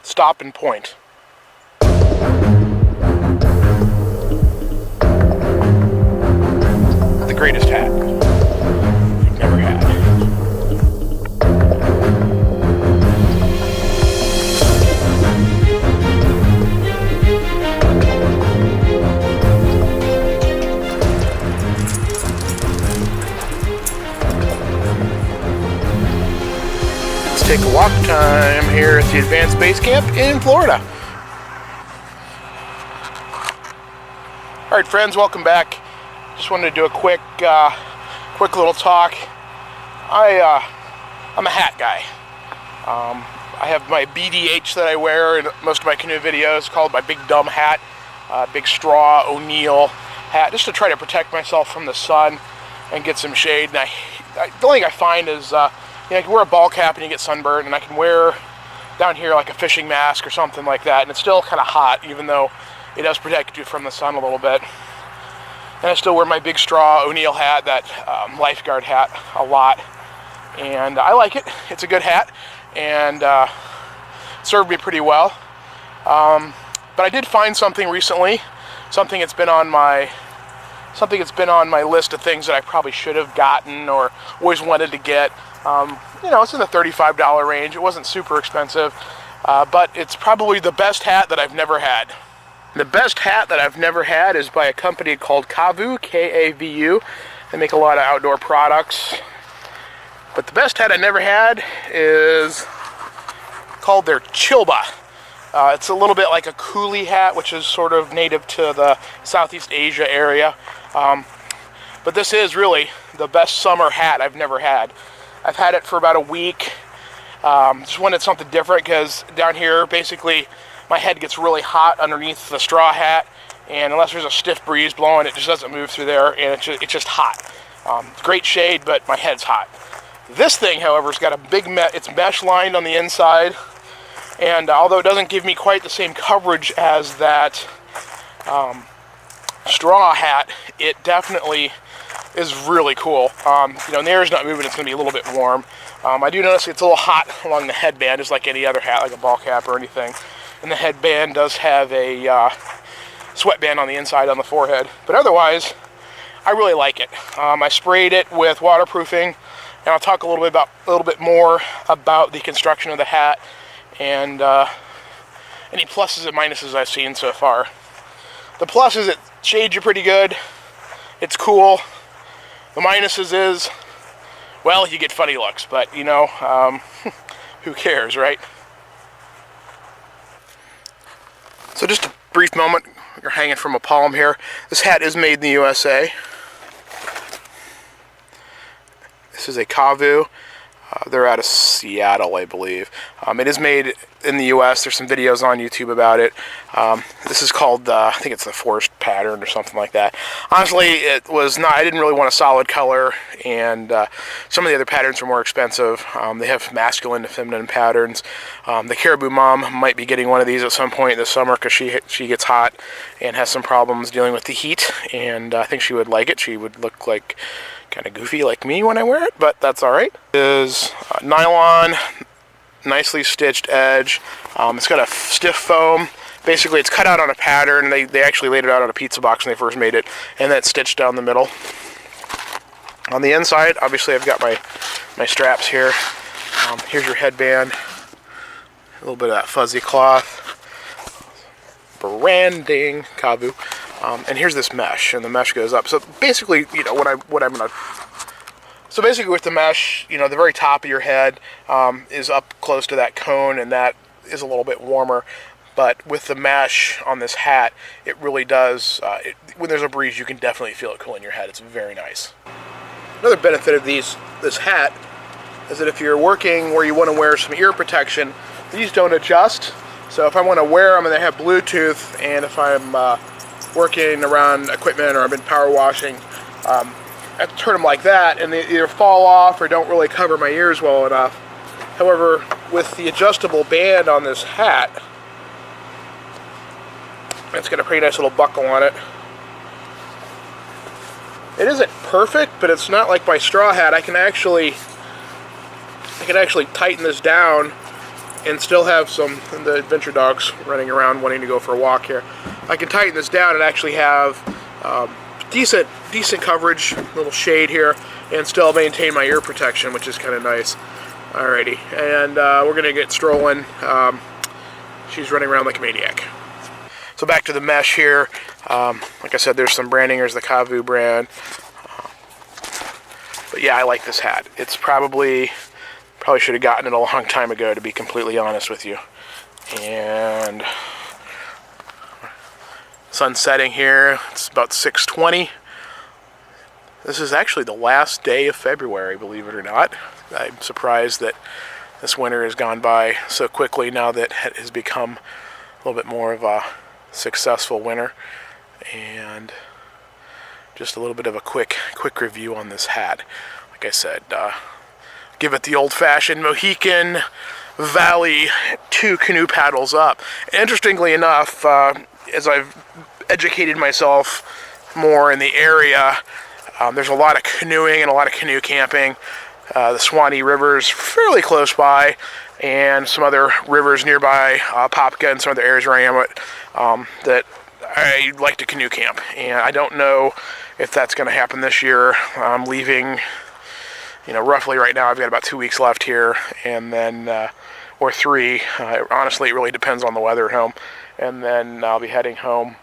stop and point. The greatest hat you've never had. Take a walk time here at the Advanced Base Camp in Florida. Alright friends, welcome back. Just wanted to do a quick little talk. I'm a hat guy. I have my BDH that I wear in most of my canoe videos, called my big dumb hat, big straw O'Neill hat, just to try to protect myself from the sun and get some shade. And the only thing I find is I can wear a ball cap and you get sunburned, and I can wear down here like a fishing mask or something like that, and it's still kind of hot, even though it does protect you from the sun a little bit. And I still wear my big straw O'Neill hat, that lifeguard hat, a lot, and I like it. It's a good hat, and served me pretty well. But I did find something recently, something that's been on my list of things that I probably should have gotten or always wanted to get. It's in the $35 range. It wasn't super expensive, but it's probably the best hat that I've never had. The best hat that I've never had is by a company called Kavu, K-A-V-U. They make a lot of outdoor products. But the best hat I never had is called their Chillba. It's a little bit like a coolie hat, which is sort of native to the Southeast Asia area. But this is really the best summer hat I've never had. I've had it for about a week. Just wanted something different because down here, basically, my head gets really hot underneath the straw hat, and unless there's a stiff breeze blowing, it just doesn't move through there, and it's just hot. Great shade, but my head's hot. This thing, however, has got a big it's mesh lined on the inside, and although it doesn't give me quite the same coverage as that straw hat, it definitely is really cool. And the air is not moving, it's going to be a little bit warm. I do notice it's a little hot along the headband, just like any other hat, like a ball cap or anything. And the headband does have a sweatband on the inside on the forehead. But otherwise, I really like it. I sprayed it with waterproofing, and I'll talk a little bit more about the construction of the hat and any pluses and minuses I've seen so far. The plus is it shades you pretty good. It's cool. The minuses is, well, you get funny looks, but who cares, right? So just a brief moment, you're hanging from a palm here. This hat is made in the USA. This is a Kavu. They're out of Seattle, I believe. It is made in the U.S. There's some videos on YouTube about it. This is called, I think it's the Forest Pattern or something like that. Honestly, it was not, I didn't really want a solid color, and some of the other patterns are more expensive. They have masculine and feminine patterns. The Caribou Mom might be getting one of these at some point this summer because she gets hot and has some problems dealing with the heat, and I think she would like it. She would look like kind of goofy like me when I wear it, but that's alright. It is nylon, nicely stitched edge. It's got a stiff foam. Basically, it's cut out on a pattern. They actually laid it out on a pizza box when they first made it, and then stitched down the middle. On the inside, obviously, I've got my straps here. Here's your headband. A little bit of that fuzzy cloth. Branding, Kavu. And here's this mesh, and the mesh goes up. So basically, So basically with the mesh, the very top of your head is up close to that cone, and that is a little bit warmer. But with the mesh on this hat, it really does, when there's a breeze, you can definitely feel it cooling your head. It's very nice. Another benefit of this hat is that if you're working where you want to wear some ear protection, these don't adjust. So if I want to wear them and they have Bluetooth, and if I'm working around equipment or I've been power washing, I have to turn them like that, and they either fall off or don't really cover my ears well enough. However, with the adjustable band on this hat, it's got a pretty nice little buckle on it. It isn't perfect, but it's not like my straw hat. I can actually tighten this down and still have some of the adventure dogs running around wanting to go for a walk here. I can tighten this down and actually have decent coverage, little shade here, and still maintain my ear protection, which is kind of nice. Alrighty, and we're gonna get strolling. She's running around like a maniac. So back to the mesh here. Like I said, there's some branding. There's the Kavu brand. But yeah, I like this hat. It's probably should have gotten it a long time ago, to be completely honest with you. And sun setting here. It's about 6:20. This is actually the last day of February, believe it or not. I'm surprised that this winter has gone by so quickly now that it has become a little bit more of a successful winter. And just a little bit of a quick review on this hat. Like I said, give it the old-fashioned Mohican Valley 2 canoe paddles up. Interestingly enough, as I've educated myself more in the area, there's a lot of canoeing and a lot of canoe camping. The Swanee River's fairly close by, and some other rivers nearby, Popka and some other areas where I am, that I like to canoe camp. And I don't know if that's going to happen this year. I'm leaving, roughly right now I've got about 2 weeks left here, and then, or 3. Honestly, it really depends on the weather at home. And then I'll be heading home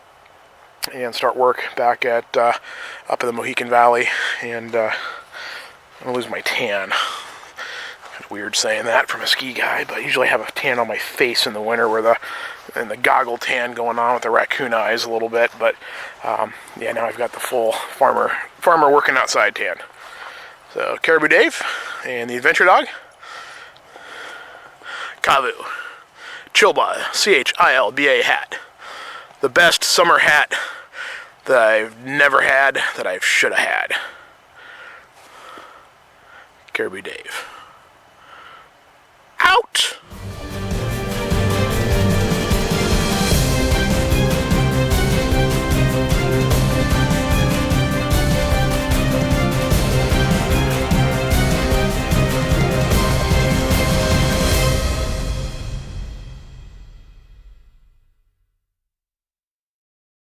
and start work back at up in the Mohican Valley, and I'm gonna lose my tan. It's weird saying that from a ski guy, but I usually have a tan on my face in the winter, where the goggle tan going on with the raccoon eyes a little bit. But yeah, now I've got the full farmer working outside tan. So Caribou Dave and the Adventure Dog, Kavu, Chillba, Chilba hat. The best summer hat that I've never had, that I should have had. Caribou Dave. Out!